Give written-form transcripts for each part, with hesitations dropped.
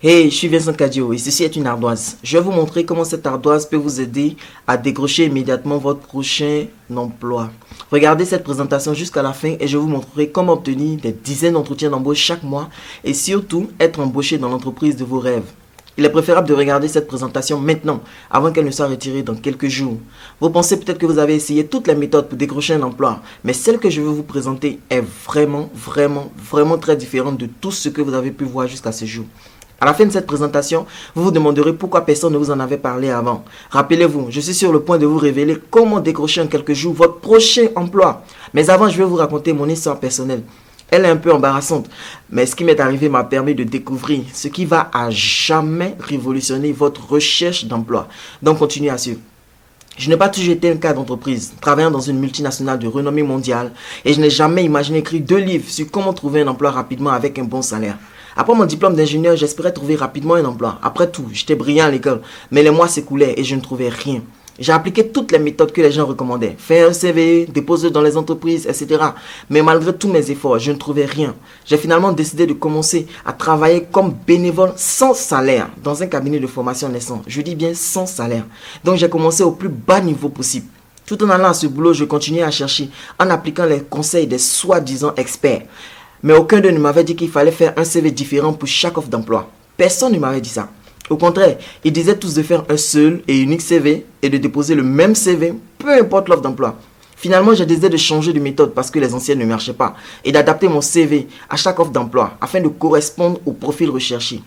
Hey, je suis Vincent Cadio et ceci est une ardoise. Je vais vous montrer comment cette ardoise peut vous aider à décrocher immédiatement votre prochain emploi. Regardez cette présentation jusqu'à la fin et je vous montrerai comment obtenir des dizaines d'entretiens d'embauche chaque mois et surtout être embauché dans l'entreprise de vos rêves. Il est préférable de regarder cette présentation maintenant, avant qu'elle ne soit retirée dans quelques jours. Vous pensez peut-être que vous avez essayé toutes les méthodes pour décrocher un emploi, mais celle que je vais vous présenter est vraiment très différente de tout ce que vous avez pu voir jusqu'à ce jour. À la fin de cette présentation, vous vous demanderez pourquoi personne ne vous en avait parlé avant. Rappelez-vous, je suis sur le point de vous révéler comment décrocher en quelques jours votre prochain emploi. Mais avant, je vais vous raconter mon histoire personnelle. Elle est un peu embarrassante, mais ce qui m'est arrivé m'a permis de découvrir ce qui va à jamais révolutionner votre recherche d'emploi. Donc, continuez à suivre. Je n'ai pas toujours été un cadre d'entreprise, travaillant dans une multinationale de renommée mondiale, et je n'ai jamais imaginé écrire 2 livres sur comment trouver un emploi rapidement avec un bon salaire. Après mon diplôme d'ingénieur, j'espérais trouver rapidement un emploi. Après tout, j'étais brillant à l'école, mais les mois s'écoulaient et je ne trouvais rien. J'ai appliqué toutes les méthodes que les gens recommandaient. Faire un CV, déposer dans les entreprises, etc. Mais malgré tous mes efforts, je ne trouvais rien. J'ai finalement décidé de commencer à travailler comme bénévole sans salaire dans un cabinet de formation naissant. Je dis bien sans salaire. Donc j'ai commencé au plus bas niveau possible. Tout en allant à ce boulot, je continuais à chercher en appliquant les conseils des soi-disant experts. Mais aucun d'eux ne m'avait dit qu'il fallait faire un CV différent pour chaque offre d'emploi. Personne ne m'avait dit ça. Au contraire, ils disaient tous de faire un seul et unique CV et de déposer le même CV, peu importe l'offre d'emploi. Finalement, j'ai décidé de changer de méthode parce que les anciennes ne marchaient pas et d'adapter mon CV à chaque offre d'emploi afin de correspondre au profil recherché.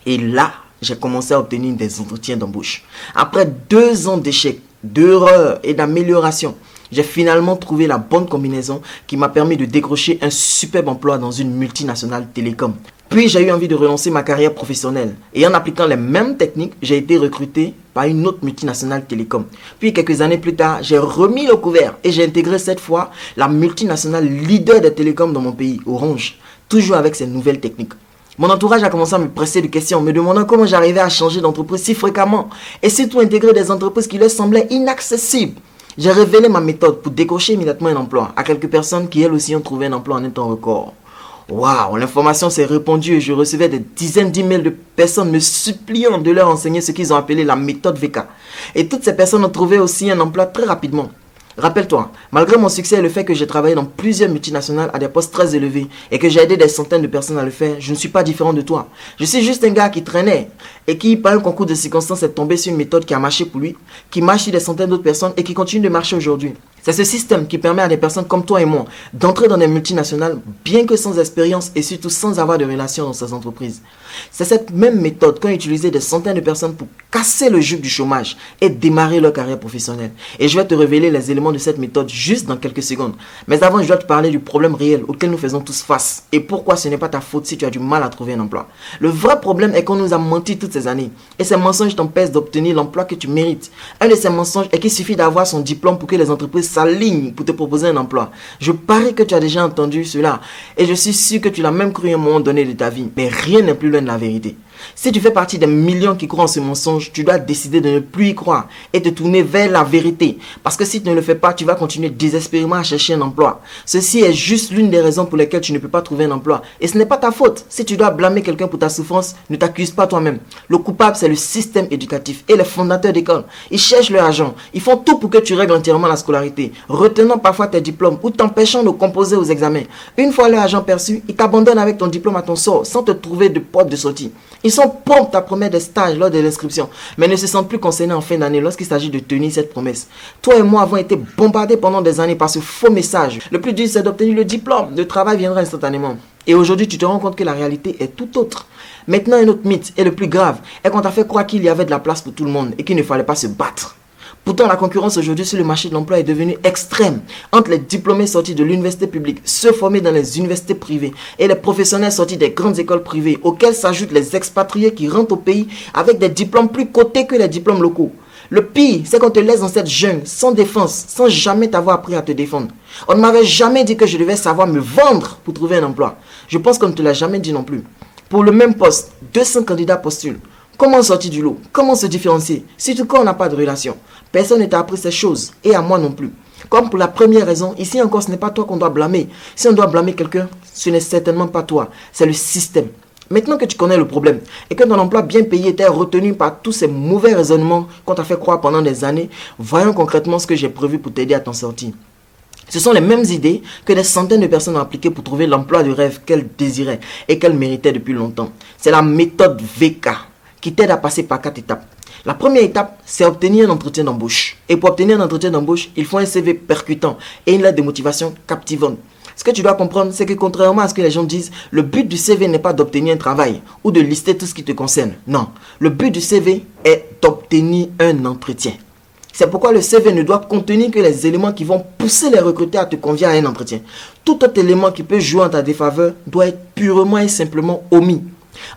Et là, j'ai commencé à obtenir des entretiens d'embauche. Après 2 ans d'échecs, d'erreurs et d'améliorations, j'ai finalement trouvé la bonne combinaison qui m'a permis de décrocher un superbe emploi dans une multinationale télécom. Puis j'ai eu envie de relancer ma carrière professionnelle et en appliquant les mêmes techniques, j'ai été recruté par une autre multinationale télécom. Puis quelques années plus tard, j'ai remis le couvert et j'ai intégré cette fois la multinationale leader des télécoms dans mon pays, Orange, toujours avec ces nouvelles techniques. Mon entourage a commencé à me presser de questions, me demandant comment j'arrivais à changer d'entreprise si fréquemment et surtout intégrer des entreprises qui leur semblaient inaccessibles. J'ai révélé ma méthode pour décrocher immédiatement un emploi à quelques personnes qui elles aussi ont trouvé un emploi en un temps record. Waouh, l'information s'est répandue et je recevais des dizaines d'emails de personnes me suppliant de leur enseigner ce qu'ils ont appelé la méthode VK. Et toutes ces personnes ont trouvé aussi un emploi très rapidement. Rappelle-toi, malgré mon succès et le fait que j'ai travaillé dans plusieurs multinationales à des postes très élevés et que j'ai aidé des centaines de personnes à le faire, je ne suis pas différent de toi. Je suis juste un gars qui traînait et qui, par un concours de circonstances, est tombé sur une méthode qui a marché pour lui, qui marche sur des centaines d'autres personnes et qui continue de marcher aujourd'hui. C'est ce système qui permet à des personnes comme toi et moi d'entrer dans des multinationales, bien que sans expérience et surtout sans avoir de relations dans ces entreprises. C'est cette même méthode qu'ont utilisé des centaines de personnes pour casser le joug du chômage et démarrer leur carrière professionnelle. Et je vais te révéler les éléments de cette méthode juste dans quelques secondes. Mais avant, je dois te parler du problème réel auquel nous faisons tous face et pourquoi ce n'est pas ta faute si tu as du mal à trouver un emploi. Le vrai problème est qu'on nous a menti toutes ces années et ces mensonges t'empêchent d'obtenir l'emploi que tu mérites. Un de ces mensonges est qu'il suffit d'avoir son diplôme pour que les entreprises s'alignent pour te proposer un emploi. Je parie que tu as déjà entendu cela et je suis sûr que tu l'as même cru à un moment donné de ta vie. Mais rien n'est plus loin de la vérité. Si tu fais partie des millions qui croient en ce mensonge, tu dois décider de ne plus y croire et te tourner vers la vérité. Parce que si tu ne le fais pas, tu vas continuer désespérément à chercher un emploi. Ceci est juste l'une des raisons pour lesquelles tu ne peux pas trouver un emploi. Et ce n'est pas ta faute. Si tu dois blâmer quelqu'un pour ta souffrance, ne t'accuse pas toi-même. Le coupable, c'est le système éducatif et les fondateurs d'école. Ils cherchent leur argent. Ils font tout pour que tu règles entièrement la scolarité, retenant parfois tes diplômes ou t'empêchant de composer aux examens. Une fois leur argent perçu, ils t'abandonnent avec ton diplôme à ton sort sans te trouver de porte de sortie. Ils sont prompts à promettre des stages lors de l'inscription, mais ne se sentent plus concernés en fin d'année lorsqu'il s'agit de tenir cette promesse. Toi et moi avons été bombardés pendant des années par ce faux message. Le plus dur, c'est d'obtenir le diplôme. Le travail viendra instantanément. Et aujourd'hui, tu te rends compte que la réalité est tout autre. Maintenant, un autre mythe, et le plus grave, est qu'on t'a fait croire qu'il y avait de la place pour tout le monde et qu'il ne fallait pas se battre. Pourtant, la concurrence aujourd'hui sur le marché de l'emploi est devenue extrême entre les diplômés sortis de l'université publique, ceux formés dans les universités privées et les professionnels sortis des grandes écoles privées, auxquels s'ajoutent les expatriés qui rentrent au pays avec des diplômes plus cotés que les diplômes locaux. Le pire, c'est qu'on te laisse dans cette jungle, sans défense, sans jamais t'avoir appris à te défendre. On ne m'avait jamais dit que je devais savoir me vendre pour trouver un emploi. Je pense qu'on ne te l'a jamais dit non plus. Pour le même poste, 200 candidats postulent. Comment sortir du lot? Comment se différencier? Surtout quand on n'a pas de relation. Personne ne t'a appris ces choses, et à moi non plus. Comme pour la première raison, ici encore ce n'est pas toi qu'on doit blâmer. Si on doit blâmer quelqu'un, ce n'est certainement pas toi, c'est le système. Maintenant que tu connais le problème et que ton emploi bien payé t'est retenu par tous ces mauvais raisonnements qu'on t'a fait croire pendant des années, voyons concrètement ce que j'ai prévu pour t'aider à t'en sortir. Ce sont les mêmes idées que des centaines de personnes ont appliquées pour trouver l'emploi de rêve qu'elles désiraient et qu'elles méritaient depuis longtemps. C'est la méthode VK qui t'aide à passer par 4 étapes. La première étape, c'est obtenir un entretien d'embauche. Et pour obtenir un entretien d'embauche, il faut un CV percutant et une lettre de motivation captivante. Ce que tu dois comprendre, c'est que contrairement à ce que les gens disent, le but du CV n'est pas d'obtenir un travail ou de lister tout ce qui te concerne. Non, le but du CV est d'obtenir un entretien. C'est pourquoi le CV ne doit contenir que les éléments qui vont pousser les recruteurs à te convier à un entretien. Tout autre élément qui peut jouer en ta défaveur doit être purement et simplement omis.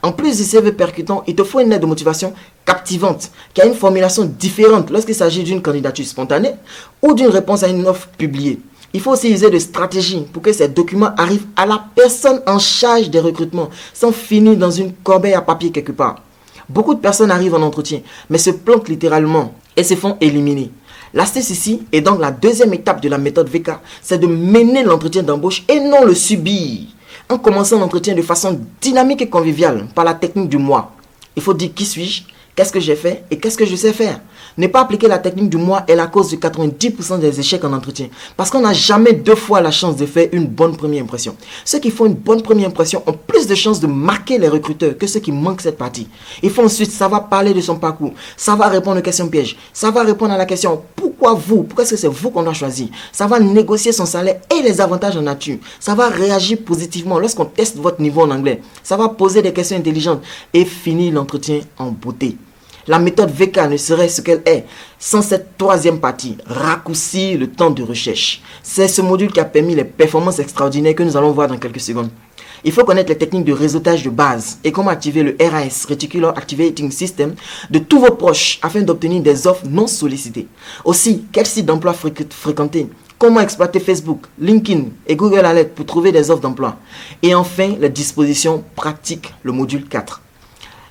En plus du CV percutant, il te faut une lettre de motivation captivante, qui a une formulation différente lorsqu'il s'agit d'une candidature spontanée ou d'une réponse à une offre publiée. Il faut aussi user de stratégies pour que ces documents arrivent à la personne en charge des recrutements, sans finir dans une corbeille à papier quelque part. Beaucoup de personnes arrivent en entretien, mais se plantent littéralement et se font éliminer. L'astuce ici, et donc la deuxième étape de la méthode VK, c'est de mener l'entretien d'embauche et non le subir. En commençant l'entretien de façon dynamique et conviviale par la technique du moi. Il faut dire qui suis-je, qu'est-ce que j'ai fait et qu'est-ce que je sais faire. Ne pas appliquer la technique du moi est la cause de 90% des échecs en entretien. Parce qu'on n'a jamais 2 fois la chance de faire une bonne première impression. Ceux qui font une bonne première impression ont plus de chances de marquer les recruteurs que ceux qui manquent cette partie. Il faut ensuite savoir parler de son parcours, savoir répondre aux questions pièges, savoir répondre à la question pourquoi vous, pourquoi est-ce que c'est vous qu'on doit choisir, savoir négocier son salaire et les avantages en nature, savoir réagir positivement lorsqu'on teste votre niveau en anglais, savoir poser des questions intelligentes et finir l'entretien en beauté. La méthode VK ne serait ce qu'elle est sans cette troisième partie, raccourcir le temps de recherche. C'est ce module qui a permis les performances extraordinaires que nous allons voir dans quelques secondes. Il faut connaître les techniques de réseautage de base et comment activer le RAS, Reticular Activating System, de tous vos proches afin d'obtenir des offres non sollicitées. Aussi, quel site d'emploi fréquenter, comment exploiter Facebook, LinkedIn et Google Alert pour trouver des offres d'emploi. Et enfin, les dispositions pratiques, le module 4.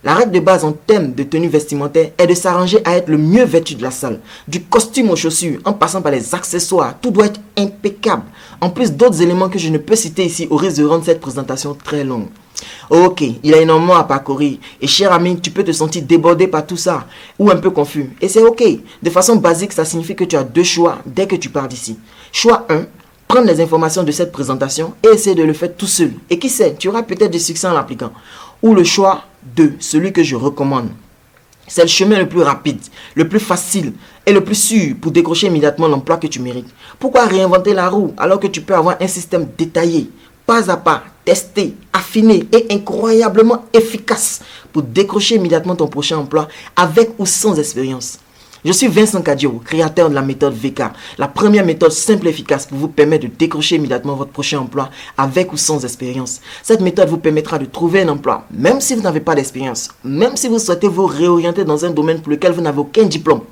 La règle de base en termes de tenue vestimentaire est de s'arranger à être le mieux vêtu de la salle. Du costume aux chaussures, en passant par les accessoires, tout doit être impeccable. En plus d'autres éléments que je ne peux citer ici au risque de rendre cette présentation très longue. Ok, il y a énormément à parcourir. Et cher ami, tu peux te sentir débordé par tout ça ou un peu confus. Et c'est ok. De façon basique, ça signifie que tu as 2 choix dès que tu pars d'ici. Choix 1. Prendre les informations de cette présentation et essayer de le faire tout seul. Et qui sait, tu auras peut-être du succès en l'appliquant. Ou le choix 2, celui que je recommande. C'est le chemin le plus rapide, le plus facile et le plus sûr pour décrocher immédiatement l'emploi que tu mérites. Pourquoi réinventer la roue alors que tu peux avoir un système détaillé, pas à pas, testé, affiné et incroyablement efficace pour décrocher immédiatement ton prochain emploi avec ou sans expérience? Je suis Vincent Cadio, créateur de la méthode VK, la première méthode simple et efficace pour vous permettre de décrocher immédiatement votre prochain emploi avec ou sans expérience. Cette méthode vous permettra de trouver un emploi, même si vous n'avez pas d'expérience, même si vous souhaitez vous réorienter dans un domaine pour lequel vous n'avez aucun diplôme,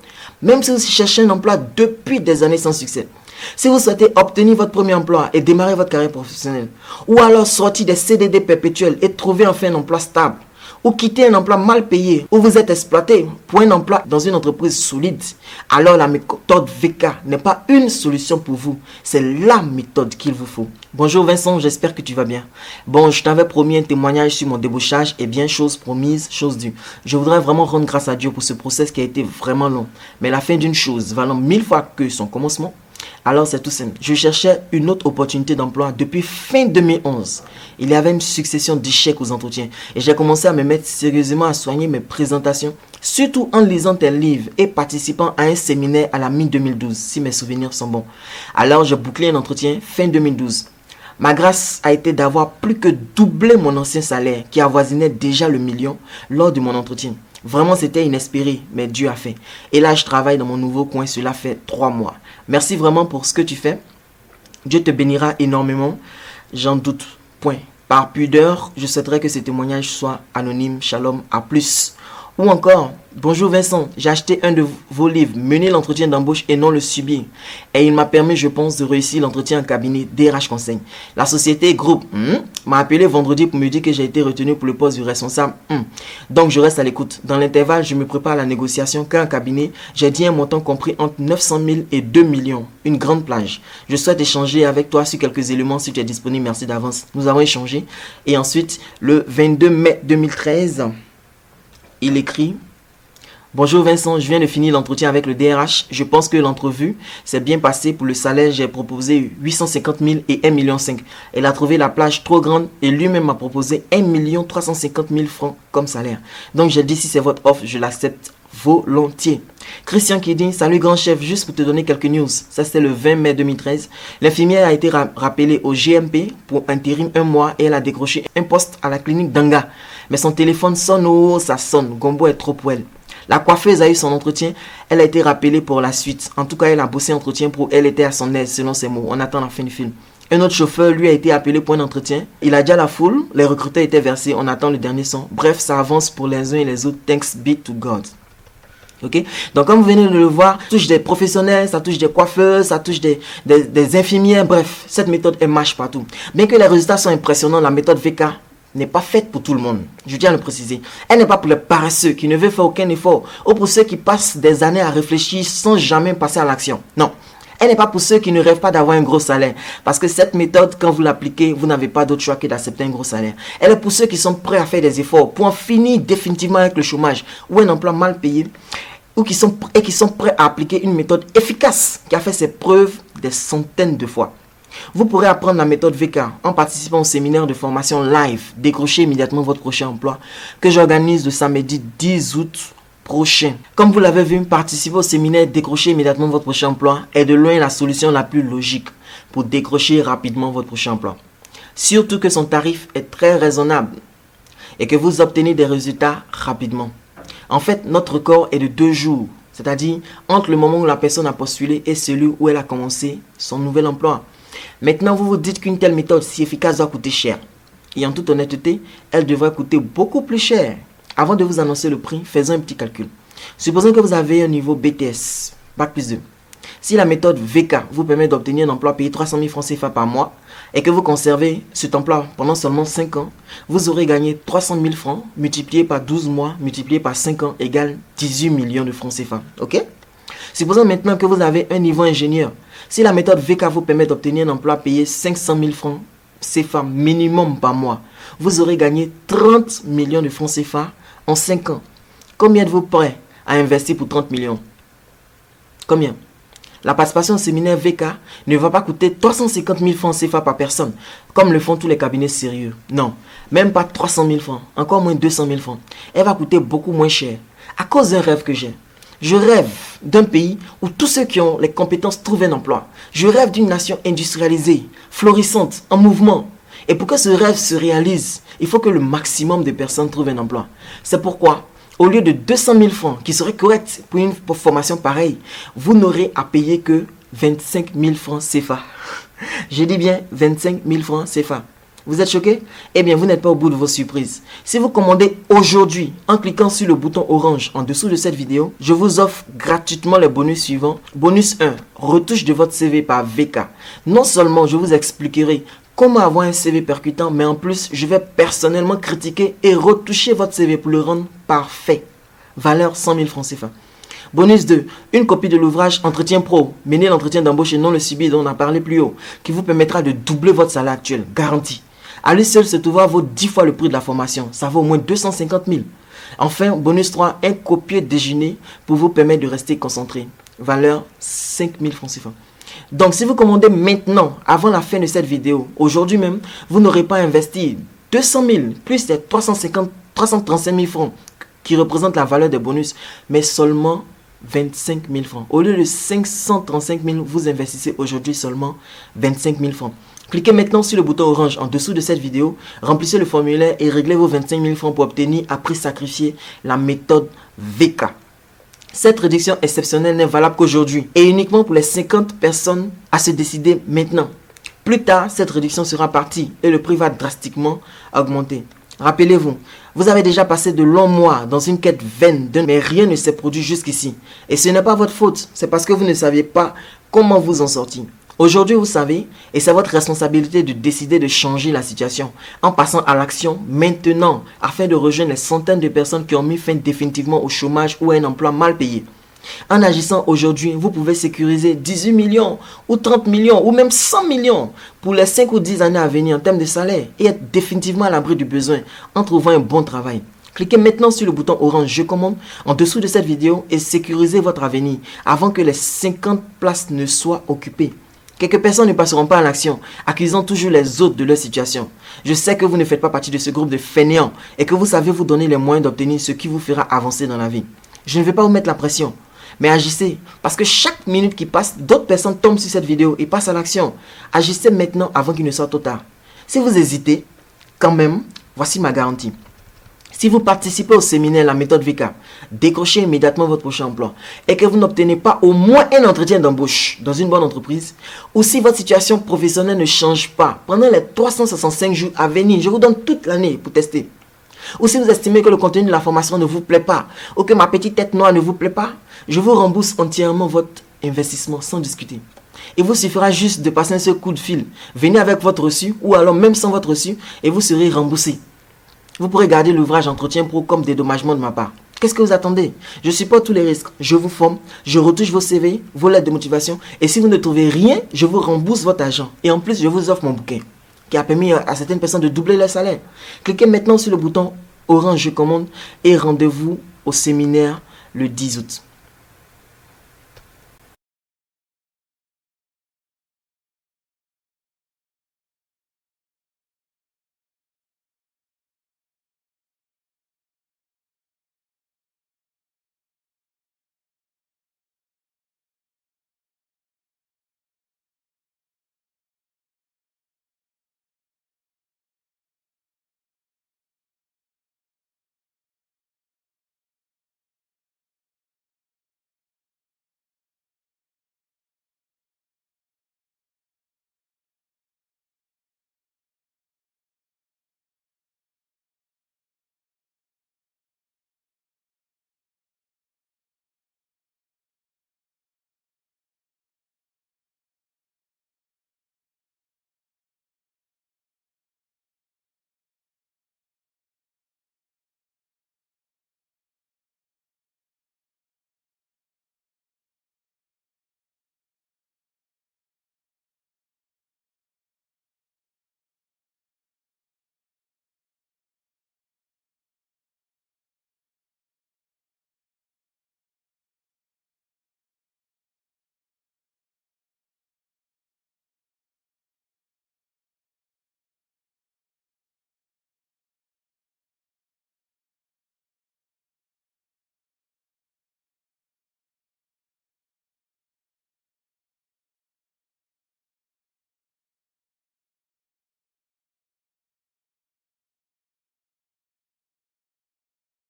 même si vous cherchez un emploi depuis des années sans succès. Si vous souhaitez obtenir votre premier emploi et démarrer votre carrière professionnelle, ou alors sortir des CDD perpétuels et trouver enfin un emploi stable, ou quitter un emploi mal payé où vous êtes exploité pour un emploi dans une entreprise solide, alors la méthode VK n'est pas une solution pour vous, c'est la méthode qu'il vous faut. Bonjour Vincent, j'espère que tu vas bien. Bon, je t'avais promis un témoignage sur mon débauchage et bien chose promise, chose due. Je voudrais vraiment rendre grâce à Dieu pour ce process qui a été vraiment long, mais la fin d'une chose valant 1000 fois que son commencement. Alors c'est tout simple, je cherchais une autre opportunité d'emploi depuis fin 2011. Il y avait une succession d'échecs aux entretiens et j'ai commencé à me mettre sérieusement à soigner mes présentations, surtout en lisant tes livres et participant à un séminaire à la mi-2012, si mes souvenirs sont bons. Alors j'ai bouclé un entretien fin 2012. Ma grâce a été d'avoir plus que doublé mon ancien salaire qui avoisinait déjà le million lors de mon entretien. Vraiment, c'était inespéré, mais Dieu a fait. Et là, je travaille dans mon nouveau coin, cela fait 3 mois. Merci vraiment pour ce que tu fais. Dieu te bénira énormément, j'en doute point. Par pudeur, je souhaiterais que ce témoignage soit anonyme. Shalom, à plus. Ou encore, bonjour Vincent, j'ai acheté un de vos livres, Mener l'entretien d'embauche et non le subir. Et il m'a permis, je pense, de réussir l'entretien en cabinet DRH Conseil. La société groupe m'a appelé vendredi pour me dire que j'ai été retenu pour le poste du responsable. Donc je reste à l'écoute. Dans l'intervalle, je me prépare à la négociation car en cabinet, j'ai dit un montant compris entre 900 000 et 2 millions. Une grande plage. Je souhaite échanger avec toi sur quelques éléments si tu es disponible. Merci d'avance. Nous avons échangé. Et ensuite, le 22 mai 2013... il écrit: bonjour Vincent, je viens de finir l'entretien avec le DRH. Je pense que l'entrevue s'est bien passée. Pour le salaire, j'ai proposé 850 000 et 1,5 million. Elle a trouvé la plage trop grande et lui-même m'a proposé 1 350 000 francs comme salaire. Donc j'ai dit, si c'est votre offre, je l'accepte volontiers. Christian qui dit: salut grand chef, juste pour te donner quelques news. Ça c'était le 20 mai 2013. L'infirmière a été rappelée au GMP pour intérim 1 mois et elle a décroché un poste à la clinique d'Anga. Mais son téléphone sonne, ça sonne. Gombo est trop pour elle. La coiffeuse a eu son entretien. Elle a été rappelée pour la suite. En tout cas, elle a bossé entretien pour elle était à son aise, selon ses mots. On attend la fin du film. Un autre chauffeur, lui, a été appelé pour un entretien. Il a déjà la foule. Les recruteurs étaient versés. On attend le dernier son. Bref, ça avance pour les uns et les autres. Thanks be to God. Ok, donc comme vous venez de le voir, ça touche des professionnels, ça touche des coiffeurs, ça touche des infirmières. Bref, cette méthode elle marche partout. Bien que les résultats sont impressionnants, la méthode VK n'est pas faite pour tout le monde. Je tiens à le préciser. Elle n'est pas pour les paresseux qui ne veulent faire aucun effort ou pour ceux qui passent des années à réfléchir sans jamais passer à l'action. Non. Elle n'est pas pour ceux qui ne rêvent pas d'avoir un gros salaire. Parce que cette méthode, quand vous l'appliquez, vous n'avez pas d'autre choix que d'accepter un gros salaire. Elle est pour ceux qui sont prêts à faire des efforts pour en finir définitivement avec le chômage ou un emploi mal payé, ou qui sont prêts à appliquer une méthode efficace qui a fait ses preuves des centaines de fois. Vous pourrez apprendre la méthode VK en participant au séminaire de formation live. Décrochez immédiatement votre prochain emploi que j'organise le samedi 10 août prochain. Comme vous l'avez vu, participer au séminaire Décrocher immédiatement votre prochain emploi est de loin la solution la plus logique pour décrocher rapidement votre prochain emploi. Surtout que son tarif est très raisonnable et que vous obtenez des résultats rapidement. En fait, notre record est de 2 jours, c'est-à-dire entre le moment où la personne a postulé et celui où elle a commencé son nouvel emploi. Maintenant, vous vous dites qu'une telle méthode si efficace doit coûter cher. Et en toute honnêteté, elle devrait coûter beaucoup plus cher. Avant de vous annoncer le prix, faisons un petit calcul. Supposons que vous avez un niveau BTS, Bac plus 2. Si la méthode VK vous permet d'obtenir un emploi payé 300 000 francs CFA par mois et que vous conservez cet emploi pendant seulement 5 ans, vous aurez gagné 300 000 francs multiplié par 12 mois, multiplié par 5 ans égale 18 millions de francs CFA. Ok? Supposons maintenant que vous avez un niveau ingénieur. Si la méthode VK vous permet d'obtenir un emploi payé 500 000 francs CFA minimum par mois, vous aurez gagné 30 millions de francs CFA en 5 ans. Combien êtes-vous prêt à investir pour 30 millions? Combien? La participation au séminaire VK ne va pas coûter 350 000 francs CFA par personne, comme le font tous les cabinets sérieux. Non, même pas 300 000 francs, encore moins 200 000 francs. Elle va coûter beaucoup moins cher, à cause d'un rêve que j'ai. Je rêve d'un pays où tous ceux qui ont les compétences trouvent un emploi. Je rêve d'une nation industrialisée, florissante, en mouvement. Et pour que ce rêve se réalise, il faut que le maximum de personnes trouvent un emploi. C'est pourquoi, au lieu de 200 000 francs, qui serait correct pour une formation pareille, vous n'aurez à payer que 25 000 francs CFA. Je dis bien 25 000 francs CFA. Vous êtes choqué? Eh bien, vous n'êtes pas au bout de vos surprises. Si vous commandez aujourd'hui en cliquant sur le bouton orange en dessous de cette vidéo, je vous offre gratuitement les bonus suivants. Bonus 1, retouche de votre CV par VK. Non seulement je vous expliquerai comment avoir un CV percutant, mais en plus, je vais personnellement critiquer et retoucher votre CV pour le rendre parfait. Valeur 100 000 francs CFA. Bonus 2, une copie de l'ouvrage Entretien Pro, mener l'entretien d'embauche et non le subir dont on a parlé plus haut, qui vous permettra de doubler votre salaire actuel, garanti. À lui seul, cet ouvrage vaut 10 fois le prix de la formation, ça vaut au moins 250 000. Enfin, bonus 3, un copieux déjeuner pour vous permettre de rester concentré, valeur 5 000 francs CFA. Donc, si vous commandez maintenant, avant la fin de cette vidéo, aujourd'hui même, vous n'aurez pas investi 200 000 plus les 335 000 francs qui représentent la valeur des bonus, mais seulement 25 000 francs. Au lieu de 535 000, vous investissez aujourd'hui seulement 25 000 francs. Cliquez maintenant sur le bouton orange en dessous de cette vidéo, remplissez le formulaire et réglez vos 25 000 francs pour obtenir, à prix sacrifié, la méthode VK. Cette réduction exceptionnelle n'est valable qu'aujourd'hui et uniquement pour les 50 personnes à se décider maintenant. Plus tard, cette réduction sera partie et le prix va drastiquement augmenter. Rappelez-vous, vous avez déjà passé de longs mois dans une quête vaine, mais rien ne s'est produit jusqu'ici. Et ce n'est pas votre faute, c'est parce que vous ne saviez pas comment vous en sortir. Aujourd'hui, vous savez, et c'est votre responsabilité de décider de changer la situation en passant à l'action maintenant afin de rejoindre les centaines de personnes qui ont mis fin définitivement au chômage ou à un emploi mal payé. En agissant aujourd'hui, vous pouvez sécuriser 18 millions ou 30 millions ou même 100 millions pour les 5 ou 10 années à venir en termes de salaire et être définitivement à l'abri du besoin en trouvant un bon travail. Cliquez maintenant sur le bouton orange Je commande en dessous de cette vidéo et sécurisez votre avenir avant que les 50 places ne soient occupées. Quelques personnes ne passeront pas à l'action, accusant toujours les autres de leur situation. Je sais que vous ne faites pas partie de ce groupe de fainéants et que vous savez vous donner les moyens d'obtenir ce qui vous fera avancer dans la vie. Je ne vais pas vous mettre la pression. Mais agissez, parce que chaque minute qui passe, d'autres personnes tombent sur cette vidéo et passent à l'action. Agissez maintenant avant qu'il ne soit trop tard. Si vous hésitez, quand même, voici ma garantie. Si vous participez au séminaire La méthode VK, décrochez immédiatement votre prochain emploi et que vous n'obtenez pas au moins un entretien d'embauche dans une bonne entreprise, ou si votre situation professionnelle ne change pas pendant les 365 jours à venir, je vous donne toute l'année pour tester. Ou si vous estimez que le contenu de la formation ne vous plaît pas, ou que ma petite tête noire ne vous plaît pas, je vous rembourse entièrement votre investissement sans discuter. Il vous suffira juste de passer un seul coup de fil. Venez avec votre reçu, ou alors même sans votre reçu, et vous serez remboursé. Vous pourrez garder l'ouvrage Entretien Pro comme dédommagement de ma part. Qu'est-ce que vous attendez? Je supporte tous les risques. Je vous forme, je retouche vos CV, vos lettres de motivation, et si vous ne trouvez rien, je vous rembourse votre argent. Et en plus, je vous offre mon bouquin, qui a permis à certaines personnes de doubler leur salaire. Cliquez maintenant sur le bouton Orange Je commande et rendez-vous au séminaire le 10 août.